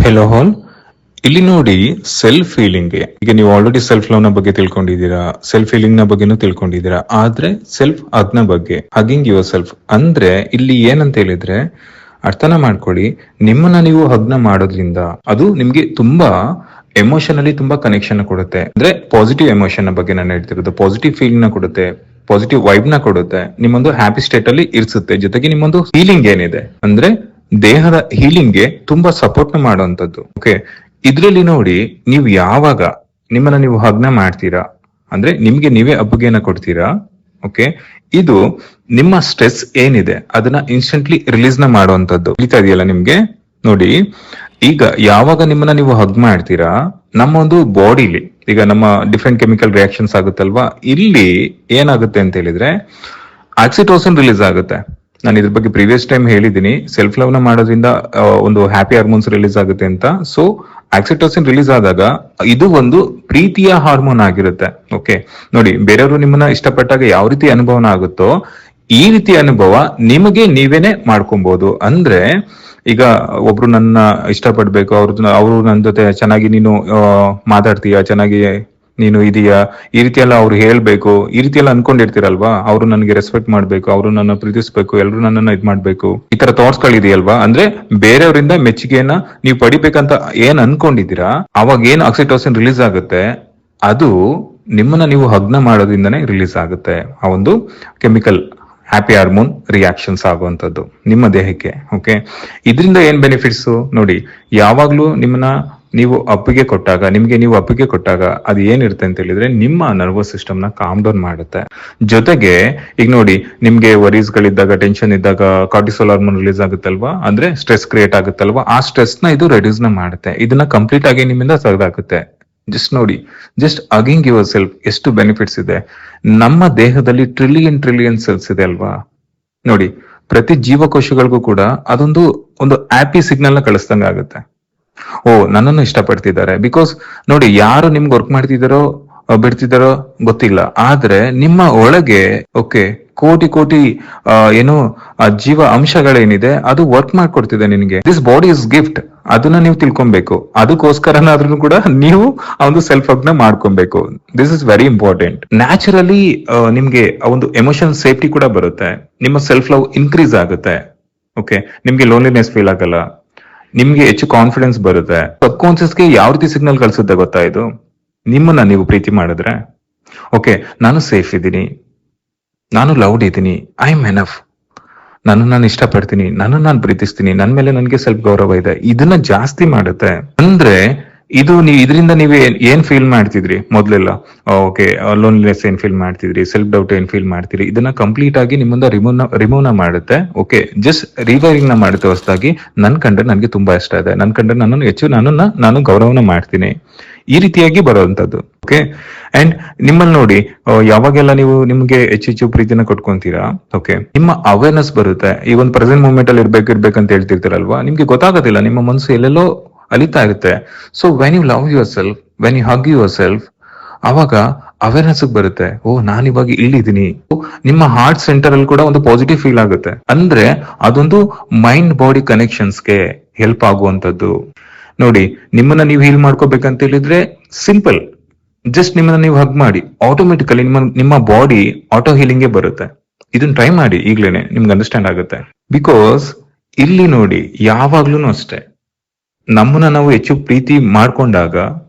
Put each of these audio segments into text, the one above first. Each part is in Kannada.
ಹೆಲೋ ಹಾಲ್. ಇಲ್ಲಿ ನೋಡಿ, ಸೆಲ್ಫ್ ಫೀಲಿಂಗ್ ಈಗ ನೀವು ಆಲ್ರೆಡಿ ಸೆಲ್ಫ್ ಲವ್ ನ ಬಗ್ಗೆ ತಿಳ್ಕೊಂಡಿದ್ದೀರಾ, ಸೆಲ್ಫ್ ಫೀಲಿಂಗ್ ನ ಬಗ್ಗೆನೂ ತಿಳ್ಕೊಂಡಿದ್ದೀರಾ. ಆದ್ರೆ ಸೆಲ್ಫ್ ಹಗ್ ನ ಬಗ್ಗೆ, ಹಗಿಂಗ್ ಯುವರ್ ಸೆಲ್ಫ್ ಅಂದ್ರೆ ಇಲ್ಲಿ ಏನಂತ ಹೇಳಿದ್ರೆ, ಅರ್ಥನ ಮಾಡ್ಕೊಳ್ಳಿ. ನಿಮ್ಮನ್ನ ನೀವು ಹಗ್ನ ಮಾಡೋದ್ರಿಂದ ಅದು ನಿಮ್ಗೆ ತುಂಬಾ ಎಮೋಷನಲಿ ತುಂಬಾ ಕನೆಕ್ಷನ್ ಕೊಡುತ್ತೆ. ಅಂದ್ರೆ ಪಾಸಿಟಿವ್ ಎಮೋಷನ್ ಬಗ್ಗೆ ನಾನು ಹೇಳ್ತಿರೋದು, ಪಾಸಿಟಿವ್ ಫೀಲಿಂಗ್ ನ ಕೊಡುತ್ತೆ, ಪಾಸಿಟಿವ್ ವೈಬ್ ನ ಕೊಡುತ್ತೆ, ನಿಮ್ಮೊಂದು ಹ್ಯಾಪಿ ಸ್ಟೇಟ್ ಅಲ್ಲಿ ಇರಿಸುತ್ತೆ. ಜೊತೆಗೆ ನಿಮ್ಮೊಂದು ಫೀಲಿಂಗ್ ಏನಿದೆ ಅಂದ್ರೆ ದೇಹದ ಹೀಲಿಂಗ್ ಗೆ ತುಂಬಾ ಸಪೋರ್ಟ್ ಮಾಡುವಂತದ್ದು. ಓಕೆ, ಇದ್ರಲ್ಲಿ ನೋಡಿ, ನೀವು ಯಾವಾಗ ನಿಮ್ಮನ್ನ ನೀವು ಹಗ್ನ ಮಾಡ್ತೀರಾ ಅಂದ್ರೆ ನಿಮ್ಗೆ ನೀವೇ ಅಪ್ಪುಗೆನ ಕೊಡ್ತೀರಾ. ಓಕೆ, ಇದು ನಿಮ್ಮ ಸ್ಟ್ರೆಸ್ ಏನಿದೆ ಅದನ್ನ ಇನ್ಸ್ಟೆಂಟ್ಲಿ ರಿಲೀಸ್ ನ ಮಾಡುವಂತದ್ದು. ತಿಳಿತಾ ಇದೆಯಲ್ಲ ನಿಮ್ಗೆ? ನೋಡಿ, ಈಗ ಯಾವಾಗ ನಿಮ್ಮನ್ನ ನೀವು ಹಗ್ ಮಾಡ್ತೀರಾ, ನಮ್ಮ ಒಂದು ಬಾಡಿಲಿ ಈಗ ನಮ್ಮ ಡಿಫ್ರೆಂಟ್ ಕೆಮಿಕಲ್ ರಿಯಾಕ್ಷನ್ಸ್ ಆಗುತ್ತಲ್ವಾ, ಇಲ್ಲಿ ಏನಾಗುತ್ತೆ ಅಂತ ಹೇಳಿದ್ರೆ ಆಕ್ಸಿಟೋಸಿನ್ ರಿಲೀಸ್ ಆಗುತ್ತೆ. ನಾನು ಇದ್ರ ಬಗ್ಗೆ ಪ್ರೀವಿಯಸ್ ಟೈಮ್ ಹೇಳಿದ್ದೀನಿ, ಸೆಲ್ಫ್ ಲವ್ ನ ಮಾಡೋದ್ರಿಂದ ಒಂದು ಹ್ಯಾಪಿ ಹಾರ್ಮೋನ್ಸ್ ರಿಲೀಸ್ ಆಗುತ್ತೆ ಅಂತ. ಸೊ ಆಕ್ಸಿಟೋಸಿನ್ ರಿಲೀಸ್ ಆದಾಗ ಇದು ಒಂದು ಪ್ರೀತಿಯ ಹಾರ್ಮೋನ್ ಆಗಿರುತ್ತೆ. ಓಕೆ, ನೋಡಿ, ಬೇರೆಯವರು ನಿಮ್ಮನ್ನ ಇಷ್ಟಪಟ್ಟಾಗ ಯಾವ ರೀತಿ ಅನುಭವನ ಆಗುತ್ತೋ ಈ ರೀತಿ ಅನುಭವ ನಿಮಗೆ ನೀವೇನೆ ಮಾಡ್ಕೊಬಹುದು. ಅಂದ್ರೆ ಈಗ ಒಬ್ರು ನನ್ನ ಇಷ್ಟಪಡ್ಬೇಕು, ಅವರು ನನ್ನ ಜೊತೆ ಚೆನ್ನಾಗಿ ನೀನು ಮಾತಾಡ್ತೀಯ, ಚೆನ್ನಾಗಿ ನೀನು ಇದೀಯಾ, ಈ ರೀತಿ ಎಲ್ಲ ಅವ್ರು ಹೇಳ್ಬೇಕು, ಈ ರೀತಿ ಎಲ್ಲ ಅನ್ಕೊಂಡಿರ್ತೀರಲ್ವಾ. ಅವರು ನನಗೆ ರೆಸ್ಪೆಕ್ಟ್ ಮಾಡ್ಬೇಕು, ಅವರು ನನ್ನ ಪ್ರೀತಿಸ್ಬೇಕು, ಎಲ್ರು ನನ್ನನ್ನ ಇದ್ ಮಾಡ್ಬೇಕು, ಈ ತರ ಥಾಟ್ಸ್ ಗಳಿದೆಯಲ್ವಾ. ಅಂದ್ರೆ ಬೇರೆಯವರಿಂದ ಮೆಚ್ಚುಗೆಯನ್ನ ನೀವು ಪಡಿಬೇಕಂತ ಏನ್ ಅನ್ಕೊಂಡಿದ್ದೀರಾ, ಅವಾಗ ಏನ್ ಆಕ್ಸಿಟೋಸಿನ್ ರಿಲೀಸ್ ಆಗುತ್ತೆ, ಅದು ನಿಮ್ಮನ್ನ ನೀವು ಹಗ್ನ ಮಾಡೋದ್ರಿಂದನೇ ರಿಲೀಸ್ ಆಗುತ್ತೆ. ಆ ಒಂದು ಕೆಮಿಕಲ್ ಹ್ಯಾಪಿ ಹಾರ್ಮೋನ್ ರಿಯಾಕ್ಷನ್ಸ್ ಆಗುವಂತದ್ದು ನಿಮ್ಮ ದೇಹಕ್ಕೆ. ಓಕೆ, ಇದರಿಂದ ಏನ್ ಬೆನಿಫಿಟ್ಸ್ ನೋಡಿ, ಯಾವಾಗ್ಲೂ ನಿಮ್ಮನ್ನ ನೀವು ಅಪ್ಪಿಗೆ ಕೊಟ್ಟಾಗ, ನಿಮ್ಗೆ ನೀವು ಅಪ್ಪಿಗೆ ಕೊಟ್ಟಾಗ ಅದು ಏನಿರುತ್ತೆ ಅಂತ ಹೇಳಿದ್ರೆ ನಿಮ್ಮ ನರ್ವಸ್ ಸಿಸ್ಟಮ್ ನ ಕಾಮ್ ಡೌನ್ ಮಾಡುತ್ತೆ. ಜೊತೆಗೆ ಈಗ ನೋಡಿ, ನಿಮ್ಗೆ ವರೀಸ್ ಗಳಿದ್ದಾಗ, ಟೆನ್ಷನ್ ಇದ್ದಾಗ ಕಾರ್ಟಿಸೋಲ್ ಹಾರ್ಮೋನ್ ರಿಲೀಸ್ ಆಗುತ್ತಲ್ವಾ, ಅಂದ್ರೆ ಸ್ಟ್ರೆಸ್ ಕ್ರಿಯೇಟ್ ಆಗುತ್ತಲ್ವಾ, ಆ ಸ್ಟ್ರೆಸ್ ನ ಇದು ರೆಡ್ಯೂಸ್ ನ ಮಾಡುತ್ತೆ. ಇದನ್ನ ಕಂಪ್ಲೀಟ್ ಆಗಿ ನಿಮ್ಮಿಂದ ತೆಗೆದಾಗುತ್ತೆ. ಜಸ್ಟ್ ನೋಡಿ, ಜಸ್ಟ್ ಅಗಿಂಗ್ ಯುವರ್ ಸೆಲ್ಫ್ ಎಷ್ಟು ಬೆನಿಫಿಟ್ಸ್ ಇದೆ. ನಮ್ಮ ದೇಹದಲ್ಲಿ ಟ್ರಿಲಿಯನ್ ಸೆಲ್ಸ್ ಇದೆ ಅಲ್ವಾ. ನೋಡಿ, ಪ್ರತಿ ಜೀವಕೋಶಗಳಿಗೂ ಕೂಡ ಅದೊಂದು ಹ್ಯಾಪಿ ಸಿಗ್ನಲ್ ನ ಕಳಿಸ್ದಂಗ ಆಗುತ್ತೆ. ಓ, ನನ್ನನ್ನು ಇಷ್ಟಪಡ್ತಿದ್ದಾರೆ. ಬಿಕಾಸ್ ನೋಡಿ, ಯಾರು ನಿಮ್ಗೆ ವರ್ಕ್ ಮಾಡ್ತಿದಾರೋ ಬಿಡ್ತಿದಾರೋ ಗೊತ್ತಿಲ್ಲ, ಆದ್ರೆ ನಿಮ್ಮ ಒಳಗೆ ಓಕೆ ಕೋಟಿ ಏನು ಜೀವ ಅಂಶಗಳೇನಿದೆ ಅದು ವರ್ಕ್ ಮಾಡ್ಕೊಡ್ತಿದೆ ನಿನ್ಗೆ. ದಿಸ್ ಬಾಡಿ ಇಸ್ ಗಿಫ್ಟ್, ಅದನ್ನ ನೀವು ತಿಳ್ಕೊಬೇಕು. ಅದಕ್ಕೋಸ್ಕರನಾದ್ರೂ ಕೂಡ ನೀವು ಆ ಒಂದು ಸೆಲ್ಫ್ ಹಗ್ ನ ಮಾಡ್ಕೊಬೇಕು. This is very important. Naturally ನಿಮ್ಗೆ ಆ ಒಂದು ಎಮೋಷನಲ್ ಸೇಫ್ಟಿ ಕೂಡ ಬರುತ್ತೆ, ನಿಮ್ಮ ಸೆಲ್ಫ್ ಲವ್ ಇನ್ಕ್ರೀಸ್ ಆಗುತ್ತೆ. ಓಕೆ, ನಿಮ್ಗೆ ಲೋನ್ಲಿನೆಸ್ ಫೀಲ್ ಆಗಲ್ಲ, ನಿಮ್ಗೆ ಹೆಚ್ಚು ಕಾನ್ಫಿಡೆನ್ಸ್ ಬರುತ್ತೆ. ಸಬ್ ಕಾನ್ಸಿಯಸ್ಗೆ ಯಾವ ರೀತಿ ಸಿಗ್ನಲ್ ಕಳ್ಸುತ್ತೆ ಗೊತ್ತಾ ಇದು? ನಿಮ್ಮನ್ನ ನೀವು ಪ್ರೀತಿ ಮಾಡಿದ್ರೆ, ಓಕೆ, ನಾನು ಸೇಫ್ ಇದ್ದೀನಿ, ನಾನು ಲವ್ಡ್ ಇದ್ದೀನಿ, ಐ ಆಮ್ ಎನಫ್, ನಾನು ಇಷ್ಟಪಡ್ತೀನಿ, ನಾನು ಪ್ರೀತಿಸ್ತೀನಿ, ನನ್ ಮೇಲೆ ನನಗೆ ಸೆಲ್ಫ್ ಗೌರವ ಇದೆ, ಇದನ್ನ ಜಾಸ್ತಿ ಮಾಡುತ್ತೆ. ಅಂದ್ರೆ ಇದು ಇದರಿಂದ ನೀವು ಏನ್ ಫೀಲ್ ಮಾಡ್ತಿದ್ರಿ ಮೊದ್ಲೆಲ್ಲ, ಓಕೆ, ಲೋನ್ಲಿನೆಸ್ ಏನ್ ಫೀಲ್ ಮಾಡ್ತಿದ್ರಿ, ಸೆಲ್ಫ್ ಡೌಟ್ ಏನ್ ಫೀಲ್ ಮಾಡ್ತೀರಿ, ಇದನ್ನ ಕಂಪ್ಲೀಟ್ ಆಗಿ ನಿಮ್ಮಿಂದ ರಿಮೂವ್ ನ ಮಾಡುತ್ತೆ. ಓಕೆ, ಜಸ್ಟ್ ರಿವೈರಿಂಗ್ ನ ಮಾಡುತ್ತೆ. ಹೊಸದಾಗಿ ನನ್ ಕಂಡ್ರೆ ನನಗೆ ತುಂಬಾ ಇಷ್ಟ ಇದೆ, ನನ್ ಕಂಡ್ರೆ ನನ್ನನ್ನು ಹೆಚ್ಚು ನಾನು ಗೌರವನ ಮಾಡ್ತೀನಿ, ಈ ರೀತಿಯಾಗಿ ಬರುವಂತದ್ದು. ಓಕೆ, ಅಂಡ್ ನಿಮ್ಮಲ್ಲಿ ನೋಡಿ, ಯಾವಾಗೆಲ್ಲ ನೀವು ನಿಮ್ಗೆ ಹೆಚ್ಚು ಪ್ರೀತಿನ ಕೊಟ್ಕೊಂತೀರಾ, ಓಕೆ, ನಿಮ್ಮ ಅವೇರ್ನೆಸ್ ಬರುತ್ತೆ. ಈ ಒಂದು ಪ್ರೆಸೆಂಟ್ ಮೂಮೆಂಟ್ ಅಲ್ಲಿ ಇರ್ಬೇಕಂತ ಹೇಳ್ತಿರ್ತೀರಲ್ವಾ, ನಿಮ್ಗೆ ಗೊತ್ತಾಗೋದಿಲ್ಲ, ನಿಮ್ಮ ಮನಸ್ಸು ಎಲ್ಲೆಲ್ಲೋ ಅಲಿತಾ ಇರುತ್ತೆ. So when you love yourself, when you hug yourself, ಅವಾಗ ಅವೇರ್ನೆಸ್ ಬರುತ್ತೆ. ಓ, ನಾನು ಇವಾಗ ಇಲ್ಲಿದ್ದೀನಿ. ನಿಮ್ಮ ಹಾರ್ಟ್ ಸೆಂಟರ್ ಅಲ್ಲಿ ಕೂಡ ಒಂದು ಪಾಸಿಟಿವ್ ಫೀಲ್ ಆಗುತ್ತೆ. ಅಂದ್ರೆ ಅದೊಂದು ಮೈಂಡ್ ಬಾಡಿ ಕನೆಕ್ಷನ್ಸ್ಗೆ ಹೆಲ್ಪ್ ಆಗುವಂತದ್ದು. ನೋಡಿ, ನಿಮ್ಮನ್ನ ನೀವು ಹೀಲ್ ಮಾಡ್ಕೋಬೇಕಂತ ಹೇಳಿದ್ರೆ ಸಿಂಪಲ್, ಜಸ್ಟ್ ನಿಮ್ಮನ್ನ ನೀವು ಹಗ್ ಮಾಡಿ, ಆಟೋಮೆಟಿಕಲಿ ನಿಮ್ಮ ಬಾಡಿ ಆಟೋ ಹೀಲಿಂಗ್ಗೆ ಬರುತ್ತೆ. ಇದನ್ನ ಟ್ರೈ ಮಾಡಿ, ಈಗ್ಲೇನೆ ನಿಮ್ಗೆ ಅಂಡರ್ಸ್ಟ್ಯಾಂಡ್ ಆಗುತ್ತೆ. ಬಿಕಾಸ್ ಇಲ್ಲಿ ನೋಡಿ, ಯಾವಾಗ್ಲೂ ಅಷ್ಟೇ, ನಮ್ಮನ್ನ ನಾವು ಹೆಚ್ಚು ಪ್ರೀತಿ ಮಾಡ್ಕೊಂಡಾಗ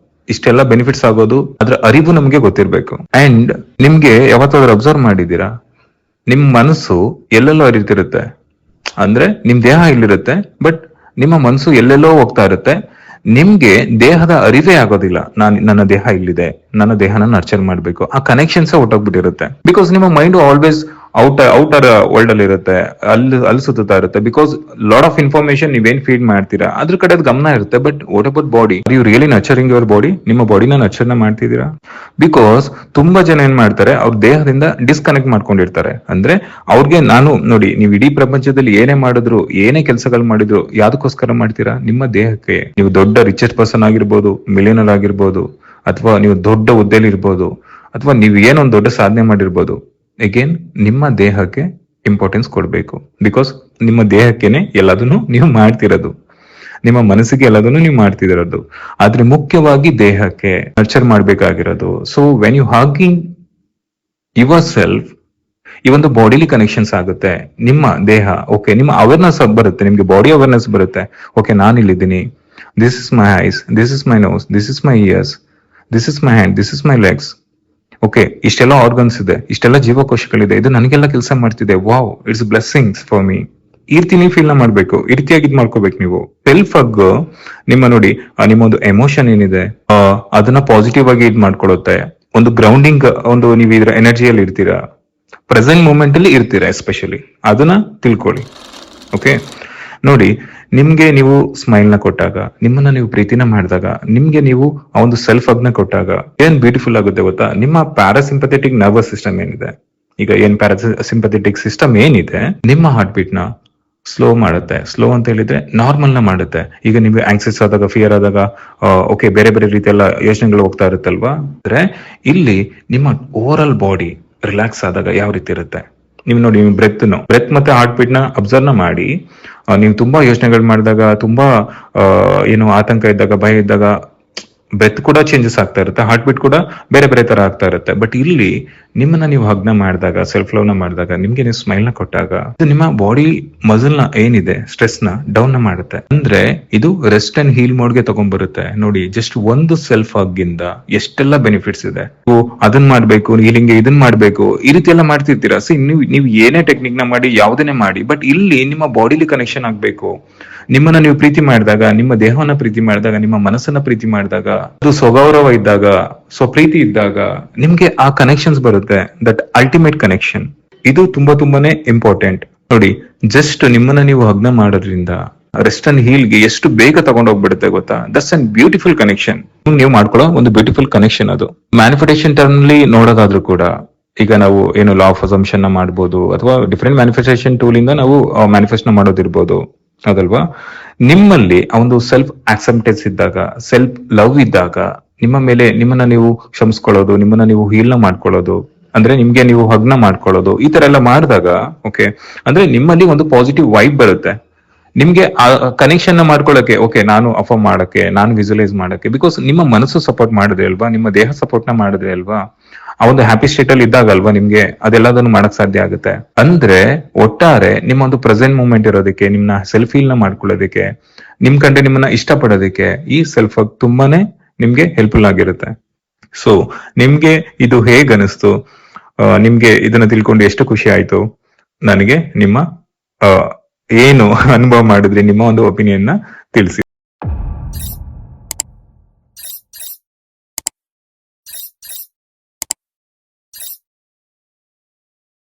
ಇಷ್ಟೆಲ್ಲ ಬೆನಿಫಿಟ್ಸ್ ಆಗೋದು ಅದ್ರ ಅರಿವು ನಮ್ಗೆ ಗೊತ್ತಿರ್ಬೇಕು. ಅಂಡ್ ನಿಮ್ಗೆ ಯಾವತ್ತಾದ್ರೂ ಅಬ್ಸರ್ವ್ ಮಾಡಿದೀರಾ, ನಿಮ್ ಮನಸ್ಸು ಎಲ್ಲೆಲ್ಲೋ ಅರಿತಿರುತ್ತೆ. ಅಂದ್ರೆ ನಿಮ್ ದೇಹ ಇಲ್ಲಿರುತ್ತೆ, ಬಟ್ ನಿಮ್ಮ ಮನಸ್ಸು ಎಲ್ಲೆಲ್ಲೋ ಹೋಗ್ತಾ ಇರುತ್ತೆ. ನಿಮ್ಗೆ ದೇಹದ ಅರಿವೇ ಆಗೋದಿಲ್ಲ, ನನ್ನ ದೇಹ ಇಲ್ಲಿದೆ, ನನ್ನ ದೇಹನ ನರ್ಚರ್ ಮಾಡ್ಬೇಕು, ಆ ಕನೆಕ್ಷನ್ಸ್ ಹೊಟ್ಟೋಗ್ಬಿಟ್ಟಿರುತ್ತೆ. ಬಿಕಾಸ್ ನಿಮ್ಮ ಮೈಂಡ್ ಆಲ್ವೇಸ್ ಔಟರ್ ವರ್ಲ್ಡ್ ಅಲ್ಲಿ ಇರುತ್ತೆ, ಅಲ್ಲಿ ಸುತ್ತಾ ಇರುತ್ತೆ. ಬಿಕಾಸ್ ಲಾಟ್ ಆಫ್ ಇನ್ಫಾರ್ಮೇಶನ್ ನೀವೇನ್ ಫೀಡ್ ಮಾಡ್ತೀರಾ ಅದ್ರ ಕಡೆ ಗಮನ ಇರುತ್ತೆ. But what about body? You really nurturing your body? ನಿಮ್ಮ ಬಾಡಿನ ನರ್ಚರ್ನ ಮಾಡ್ತಿದ್ದೀರಾ? ಬಿಕಾಸ್ ತುಂಬಾ ಜನ ಏನ್ ಮಾಡ್ತಾರೆ, ಅವ್ರ ದೇಹದಿಂದ ಡಿಸ್ಕನೆಕ್ಟ್ ಮಾಡ್ಕೊಂಡಿರ್ತಾರೆ. ಅಂದ್ರೆ ಅವ್ರಿಗೆ ನಾನು ನೋಡಿ, ನೀವು ಇಡೀ ಪ್ರಪಂಚದಲ್ಲಿ ಏನೇ ಮಾಡಿದ್ರು, ಏನೇ ಕೆಲಸಗಳು ಮಾಡಿದ್ರು, ಯಾವ್ದಕ್ಕೋಸ್ಕರ ಮಾಡ್ತೀರಾ? ನಿಮ್ಮ ದೇಹಕ್ಕೆ. ನೀವು ದೊಡ್ಡ ರಿಚೆಸ್ಟ್ ಪರ್ಸನ್ ಆಗಿರ್ಬೋದು, ಮಿಲಿಯನರ್ ಆಗಿರ್ಬೋದು, ಅಥವಾ ನೀವು ದೊಡ್ಡ ಹುದ್ದೆಲಿ ಇರ್ಬೋದು, ಅಥವಾ ನೀವು ಏನೊಂದು ದೊಡ್ಡ ಸಾಧನೆ ಮಾಡಿರ್ಬೋದು, ಅಗೇನ್ ನಿಮ್ಮ ದೇಹಕ್ಕೆ ಇಂಪಾರ್ಟೆನ್ಸ್ ಕೊಡಬೇಕು. ಬಿಕಾಸ್ ನಿಮ್ಮ ದೇಹಕ್ಕೇನೆ ಎಲ್ಲದನ್ನು ನೀವು ಮಾಡ್ತಿರೋದು. ನಿಮ್ಮ ಮನಸ್ಸಿಗೆ ಎಲ್ಲದನ್ನು ನೀವು ಮಾಡ್ತಿದಿರೋದು. ಆದ್ರೆ ಮುಖ್ಯವಾಗಿ ದೇಹಕ್ಕೆ ನರ್ಚರ್ ಮಾಡ್ಬೇಕಾಗಿರೋದು. So when you hugging your self, ಈ ಒಂದು ಬಾಡಿಲಿ ಕನೆಕ್ಷನ್ಸ್ ಆಗುತ್ತೆ. ನಿಮ್ಮ ದೇಹ ಓಕೆ, ನಿಮ್ಮ ಅವೇರ್ನೆಸ್ ಬರುತ್ತೆ, ನಿಮ್ಗೆ ಬಾಡಿ ಅವೇರ್ನೆಸ್ ಬರುತ್ತೆ. ಓಕೆ, ನಾನು ಇಲ್ಲಿದ್ದೀನಿ, this is my eyes, this is my nose, this is my ears, this is my hand, this is my legs. Okay, ಇಷ್ಟೆಲ್ಲ ಆರ್ಗನ್ಸ್ ಇದೆ, ಇಷ್ಟೆಲ್ಲ ಜೀವಕೋಶಗಳಿದೆ, ಇದು ನನಗೆಲ್ಲ ಕೆಲಸ ಮಾಡ್ತಿದೆ. Wow, it's blessings for me. ಈ ರೀತಿ ನೀವು ಫೀಲ್ ನ ಮಾಡ್ಬೇಕು, ಈ ರೀತಿಯಾಗಿ ಇದ್ ಮಾಡ್ಕೋಬೇಕು ನೀವು. ಸೆಲ್ಫ್ ಹಗ್ ನಿಮ್ಮ ನೋಡಿ, ನಿಮ್ಮ ಒಂದು ಎಮೋಷನ್ ಏನಿದೆ ಅದನ್ನ ಪಾಸಿಟಿವ್ ಆಗಿ ಇದ್ ಮಾಡ್ಕೊಳುತ್ತೆ. ಒಂದು ಗ್ರೌಂಡಿಂಗ್, ಒಂದು ನೀವು ಇದ್ರ ಎನರ್ಜಿಯಲ್ಲಿ ಇರ್ತೀರಾ, ಪ್ರೆಸೆಂಟ್ ಮೂಮೆಂಟ್ ಅಲ್ಲಿ ಇರ್ತೀರಾ ಎಸ್ಪೆಷಲಿ, ಅದನ್ನ ತಿಳ್ಕೊಳ್ಳಿ. ಓಕೆ, ನೋಡಿ, ನಿಮ್ಗೆ ನೀವು ಸ್ಮೈಲ್ ನ ಕೊಟ್ಟಾಗ, ನಿಮ್ಮನ್ನ ನೀವು ಪ್ರೀತಿನ ಮಾಡಿದಾಗ, ನಿಮ್ಗೆ ನೀವು ಆ ಒಂದು ಸೆಲ್ಫ್ ಹಗ್ ನ ಕೊಟ್ಟಾಗ ಏನ್ ಬ್ಯೂಟಿಫುಲ್ ಆಗುತ್ತೆ ಗೊತ್ತಾ? ನಿಮ್ಮ ಪ್ಯಾರಾಸಿಂಪಥೆಟಿಕ್ ನರ್ವಸ್ ಸಿಸ್ಟಮ್ ಏನಿದೆ, ಈಗ ಏನ್ ಪ್ಯಾರಾಸಿಂಪಥೆಟಿಕ್ ಸಿಸ್ಟಮ್ ಏನಿದೆ, ನಿಮ್ಮ ಹಾರ್ಟ್ ಬೀಟ್ ನ ಸ್ಲೋ ಮಾಡುತ್ತೆ. ಸ್ಲೋ ಅಂತ ಹೇಳಿದ್ರೆ ನಾರ್ಮಲ್ ನ ಮಾಡುತ್ತೆ. ಈಗ ನಿಮ್ಗೆ ಆಂಕ್ಸಿಯಸ್ ಆದಾಗ, ಫಿಯರ್ ಆದಾಗ, ಓಕೆ, ಬೇರೆ ಬೇರೆ ರೀತಿ ಎಲ್ಲ ಯೋಚನೆಗಳು ಹೋಗ್ತಾ ಇರುತ್ತಲ್ವಾ, ಅಂದ್ರೆ ಇಲ್ಲಿ ನಿಮ್ಮ ಓವರ್ ಆಲ್ ಬಾಡಿ ರಿಲ್ಯಾಕ್ಸ್ ಆದಾಗ ಯಾವ ರೀತಿ ಇರುತ್ತೆ ನೀವು ನೋಡಿ. ನೀವು ಬ್ರೆತ್ ಮತ್ತೆ ಹಾರ್ಟ್ ಬೀಟ್ ನ ಅಬ್ಸರ್ವ್ ನ ಮಾಡಿ. ನೀವು ತುಂಬಾ ಯೋಚನೆಗಳು ಮಾಡಿದಾಗ, ತುಂಬಾ ಏನು ಆತಂಕ ಇದ್ದಾಗ, ಭಯ ಇದ್ದಾಗ, ಬ್ರೆತ್ ಕೂಡ ಚೇಂಜಸ್ ಆಗ್ತಾ ಇರುತ್ತೆ, ಹಾರ್ಟ್ ಬೀಟ್ ಕೂಡ ಬೇರೆ ಬೇರೆ ತರ ಆಗ್ತಾ ಇರುತ್ತೆ. ಬಟ್ ಇಲ್ಲಿ ನಿಮ್ಮನ್ನ ನೀವು ಹಗ್ನ ಮಾಡಿದಾಗ, ಸೆಲ್ಫ್ ಲವ್ ನ ಮಾಡಿದಾಗ, ನಿಮ್ಗೆ ನೀವು ಸ್ಮೈಲ್ ನ ಕೊಟ್ಟಾಗ, ಇದು ನಿಮ್ಮ ಬಾಡಿ ಮಸಲ್ ನ ಏನಿದೆ ಸ್ಟ್ರೆಸ್ ನ ಡೌನ್ ನ ಮಾಡುತ್ತೆ. ಅಂದ್ರೆ ಇದು ರೆಸ್ಟ್ ಅಂಡ್ ಹೀಲ್ ಮೋಡ್ ಗೆ ತಗೊಂಡ್ಬರುತ್ತೆ. ನೋಡಿ, ಜಸ್ಟ್ ಒಂದು ಸೆಲ್ಫ್ ಹಗ್ ಇಂದ ಎಷ್ಟೆಲ್ಲ ಬೆನಿಫಿಟ್ಸ್ ಇದೆ. ಅದನ್ನ ಮಾಡ್ಬೇಕು, ಹೀಲಿಂಗ್ ಇದನ್ನ ಮಾಡ್ಬೇಕು, ಈ ರೀತಿ ಎಲ್ಲ ಮಾಡ್ತಿರ್ತೀರಾ. ಸಿ, ನೀವು ಏನೇ ಟೆಕ್ನಿಕ್ ನ ಮಾಡಿ, ಯಾವ್ದನ್ನೇ ಮಾಡಿ, ಬಟ್ ಇಲ್ಲಿ ನಿಮ್ಮ ಬಾಡಿಲಿ ಕನೆಕ್ಷನ್ ಆಗ್ಬೇಕು. ನಿಮ್ಮನ್ನ ನೀವು ಪ್ರೀತಿ ಮಾಡಿದಾಗ, ನಿಮ್ಮ ದೇಹವನ್ನ ಪ್ರೀತಿ ಮಾಡಿದಾಗ, ನಿಮ್ಮ ಮನಸ್ಸನ್ನ ಪ್ರೀತಿ ಮಾಡಿದಾಗ, ಅದು ಸ್ವಗೌರವ ಇದ್ದಾಗ, ಸ್ವಪ್ರೀತಿ ಇದ್ದಾಗ, ನಿಮ್ಗೆ ಆ ಕನೆಕ್ಷನ್ಸ್ ಬರುತ್ತೆ. ದಟ್ ಅಲ್ಟಿಮೇಟ್ ಕನೆಕ್ಷನ್, ಇದು ತುಂಬಾನೇ ಇಂಪಾರ್ಟೆಂಟ್. ನೋಡಿ, ಜಸ್ಟ್ ನಿಮ್ಮನ್ನ ನೀವು ಹಗ್ನ ಮಾಡೋದ್ರಿಂದ ರೆಸ್ಟ್ ಅಂಡ್ ಹೀಲ್ ಗೆ ಎಷ್ಟು ಬೇಗ ತಗೊಂಡೋಗ್ಬಿಡುತ್ತೆ ಗೊತ್ತಾ? That's an beautiful connection. ನೀವು ಮಾಡ್ಕೊಳ್ಳೋ ಒಂದು ಬ್ಯೂಟಿಫುಲ್ ಕನೆಕ್ಷನ್ ಅದು. ಮ್ಯಾನಿಫೆಸ್ಟೇಷನ್ ಟರ್ಮ್ ಅಲ್ಲಿ ನೋಡೋದಾದ್ರೂ ಕೂಡ, ಈಗ ನಾವು ಏನು ಲಾ ಆಫ್ ಅಸಂಪ್ಷನ್ ನ ಮಾಡ್ಬೋದು, ಅಥವಾ ಡಿಫರೆಂಟ್ ಮ್ಯಾನಿಫೆಸ್ಟೇಷನ್ ಟೂಲ್ ಇಂದ ನಾವು ಮ್ಯಾನಿಫೆಸ್ಟ್ ನ ಮಾಡೋದಿರ್ಬೋದು, ಅದಲ್ವಾ? ನಿಮ್ಮಲ್ಲಿ ಆ ಒಂದು ಸೆಲ್ಫ್ ಆಕ್ಸೆಪ್ಟೆನ್ಸ್ ಇದ್ದಾಗ, ಸೆಲ್ಫ್ ಲವ್ ಇದ್ದಾಗ, ನಿಮ್ಮ ಮೇಲೆ ನಿಮ್ಮನ್ನ ನೀವು ಕ್ಷಮಿಸ್ಕೊಳ್ಳೋದು, ನಿಮ್ಮನ್ನ ನೀವು ಹೀಲ್ ನ ಮಾಡ್ಕೊಳ್ಳೋದು, ಅಂದ್ರೆ ನಿಮ್ಗೆ ನೀವು ಹಗ್ನ ಮಾಡ್ಕೊಳ್ಳೋದು, ಈ ತರ ಎಲ್ಲ ಮಾಡಿದಾಗ, ಓಕೆ, ಅಂದ್ರೆ ನಿಮ್ಮಲ್ಲಿ ಒಂದು ಪಾಸಿಟಿವ್ ವೈಬ್ ಬರುತ್ತೆ. ನಿಮ್ಗೆ ಆ ಕನೆಕ್ಷನ್ ನ ಮಾಡ್ಕೊಳ್ಳಕ್ಕೆ, ಓಕೆ, ನಾನು ಅಫರ್ಮ್ ಮಾಡಕ್ಕೆ, ನಾನು ವಿಜುವಲೈಸ್ ಮಾಡಕ್ಕೆ, ಬಿಕಾಸ್ ನಿಮ್ಮ ಮನಸ್ಸು ಸಪೋರ್ಟ್ ಮಾಡಿದ್ರೆ ಅಲ್ವಾ, ನಿಮ್ಮ ದೇಹ ಸಪೋರ್ಟ್ ನ ಮಾಡಿದ್ರೆ ಅಲ್ವಾ, ಆ ಒಂದು ಹ್ಯಾಪಿ ಸ್ಟೇಟ್ ಅಲ್ಲಿ ಇದ್ದಾಗ ಅಲ್ವಾ ನಿಮ್ಗೆ ಅದೆಲ್ಲದನ್ನು ಮಾಡಕ್ ಸಾಧ್ಯ ಆಗುತ್ತೆ. ಅಂದ್ರೆ ಒಟ್ಟಾರೆ ನಿಮ್ಮ ಒಂದು ಪ್ರೆಸೆಂಟ್ ಮೂಮೆಂಟ್ ಇರೋದಕ್ಕೆ, ನಿಮ್ನ ಸೆಲ್ಫ್ ಹೀಲ್ ನ ಮಾಡ್ಕೊಳ್ಳೋದಕ್ಕೆ, ನಿಮ್ ಕಂಡ್ರೆ ನಿಮ್ಮನ್ನ ಇಷ್ಟಪಡೋದಕ್ಕೆ ಈ ಸೆಲ್ಫ್ ಹಗ್ ತುಂಬಾನೇ ನಿಮ್ಗೆ ಹೆಲ್ಪ್ಫುಲ್ ಆಗಿರುತ್ತೆ. ಸೊ ನಿಮ್ಗೆ ಇದು ಹೇಗ್ ಅನಿಸ್ತು? ನಿಮ್ಗೆ ಇದನ್ನ ತಿಳ್ಕೊಂಡು ಎಷ್ಟು ಖುಷಿ ಆಯ್ತು? ನನಗೆ ನಿಮ್ಮ ಏನು ಅನುಭವ ಮಾಡಿದ್ರಿ, ನಿಮ್ಮ ಒಂದು ಒಪಿನಿಯನ್ ನ ತಿಳಿಸಿ.